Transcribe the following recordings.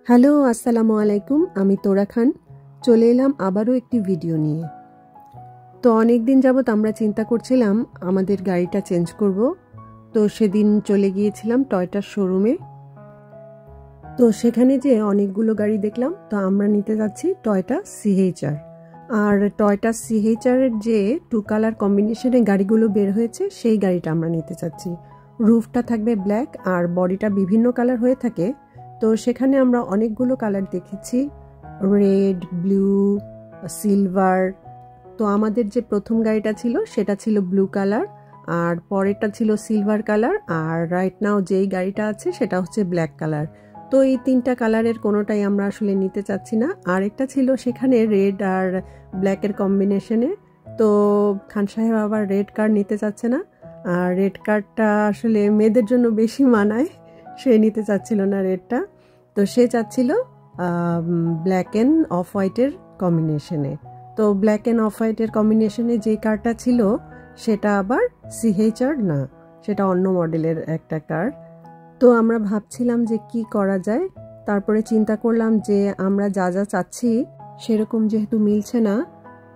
Hello, আসসালামু আলাইকুম। আমি তোরা খান চলে এলাম আবারও একটি ভিডিও নিয়ে। তো অনেক দিন যাবত আমরা চিন্তা করছিলাম আমাদের গাড়িটা চেঞ্জ করব। তো সেদিন চলে গিয়েছিলাম টয়োটার শোরুমে। তো সেখানে যে অনেকগুলো গাড়ি দেখলাম। তো আমরা নিতে যাচ্ছি টয়োটা CHR। আর টয়োটা CHR এর যে 2 কালার কম্বিনেশনে গাড়িগুলো বের হয়েছে সেই গাড়িটা আমরা নিতে চাচ্ছি। রুফটা থাকবে ব্ল্যাক আর বডিটা বিভিন্ন কালার হয়ে থাকে। তো সেখানে আমরা অনেকগুলো কালার দেখেছি, রেড, ব্লু, সিলভার। তো আমাদের যে প্রথম গাড়িটা ছিল সেটা ছিল ব্লু কালার, আর পরেরটা ছিল সিলভার কালার, আর রাইট নাও যেই গাড়িটা আছে সেটা হচ্ছে ব্ল্যাক কালার। তো এই 3টা কালারের কোনোটাই আমরা আসলে নিতে চাচ্ছি না। আর একটা ছিল সেখানে রেড আর ব্ল্যাকের কম্বিনেশনে। তো খান সাহেব আবার রেড কার নিতে চাচ্ছে না, আর রেড কারটা আসলে মেয়েদের জন্য বেশি মানায়, সে নিতে চাচ্ছিল না রেডটা। তো সে চাচ্ছিল ব্ল্যাক অ্যান্ড অফ হোয়াইটের কম্বিনেশনে। তো ব্ল্যাক অ্যান্ড অফ হোয়াইটের কম্বিনেশনে যে কারটা ছিল সেটা আবার CHR না, সেটা অন্য মডেলের একটা কার। তো আমরা ভাবছিলাম যে কি করা যায়। তারপরে চিন্তা করলাম যে আমরা যা যা চাচ্ছি সেরকম যেহেতু মিলছে না,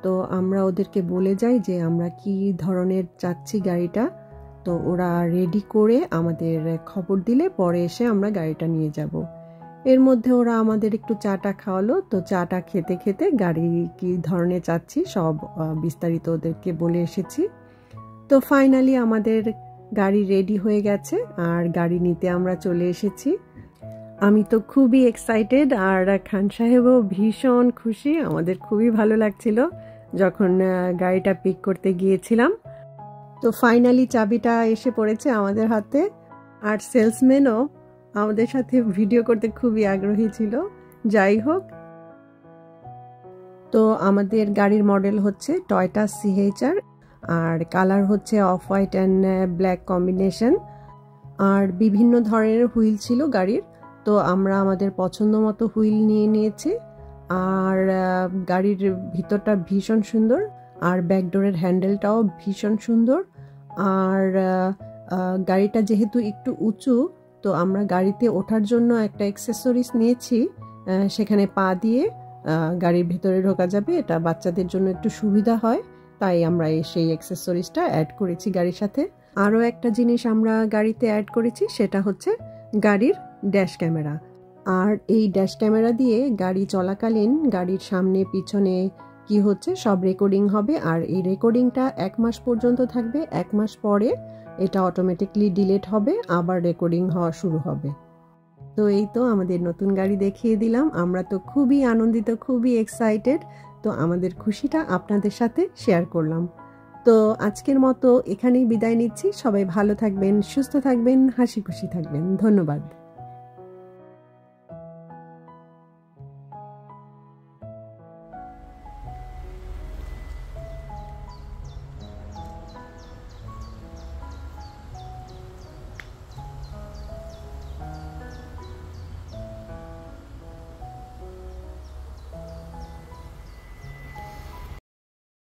তো আমরা ওদেরকে বলে যাই যে আমরা কি ধরনের চাচ্ছি গাড়িটা। তো ওরা রেডি করে আমাদের খবর দিলে পরে এসে আমরা গাড়িটা নিয়ে যাব। এর মধ্যে ওরা আমাদের একটু চাটা খাওয়ালো। তো চাটা খেতে খেতে গাড়ি কি ধরনের চাচ্ছি সব বিস্তারিত ওদেরকে বলে এসেছি। তো ফাইনালি আমাদের গাড়ি রেডি হয়ে গেছে আর গাড়ি নিতে আমরা চলে এসেছি। আমি তো খুবই এক্সাইটেড, আর খান সাহেবও ভীষণ খুশি। আমাদের খুবই ভালো লাগছিল যখন গাড়িটা পিক করতে গিয়েছিলাম। তো ফাইনালি চাবিটা এসে পড়েছে আমাদের হাতে, আর সেলসম্যানও আমাদের সাথে ভিডিও করতে খুবই আগ্রহী ছিল। যাই হোক, তো আমাদের গাড়ির মডেল হচ্ছে টয়োটা CHR, আর কালার হচ্ছে off white and black combination. আর বিভিন্ন ধরনের হুইল ছিল গাড়ির। তো আমরা আমাদের পছন্দ মতো হুইল নিয়ে নিয়েছি। আর গাড়ির ভিতরটা ভীষণ সুন্দর, আর ব্যাকডোরের হ্যান্ডেলটাও ভীষণ সুন্দর। আর গাড়িটা যেহেতু একটু উঁচু, তো আমরা গাড়িতে ওঠার জন্য একটা অ্যাক্সেসরিজ নিয়েছি। সেখানে পা দিয়ে গাড়ির ভিতরে ঢোকা যাবে, এটা বাচ্চাদের জন্য একটু সুবিধা হয়, তাই আমরা সেই অ্যাক্সেসরিজটা অ্যাড করেছি গাড়ির সাথে। আরও একটা জিনিস আমরা গাড়িতে অ্যাড করেছি, সেটা হচ্ছে গাড়ির ড্যাশ ক্যামেরা। আর এই ড্যাশ ক্যামেরা দিয়ে গাড়ি চলাকালীন গাড়ির সামনে পিছনে কি হচ্ছে সব রেকর্ডিং হবে। আর এই রেকর্ডিংটা 1 মাস পর্যন্ত থাকবে। 1 মাস পরে এটা অটোমেটিকলি ডিলিট হবে, আবার রেকর্ডিং হওয়া শুরু হবে। তো এই তো আমাদের নতুন গাড়ি দেখিয়ে দিলাম। আমরা তো খুবই আনন্দিত, খুবই এক্সাইটেড। তো আমাদের খুশিটা আপনাদের সাথে শেয়ার করলাম। তো আজকের মতো এখানেই বিদায় নিচ্ছি। সবাই ভালো থাকবেন, সুস্থ থাকবেন, হাসি খুশি থাকবেন। ধন্যবাদ।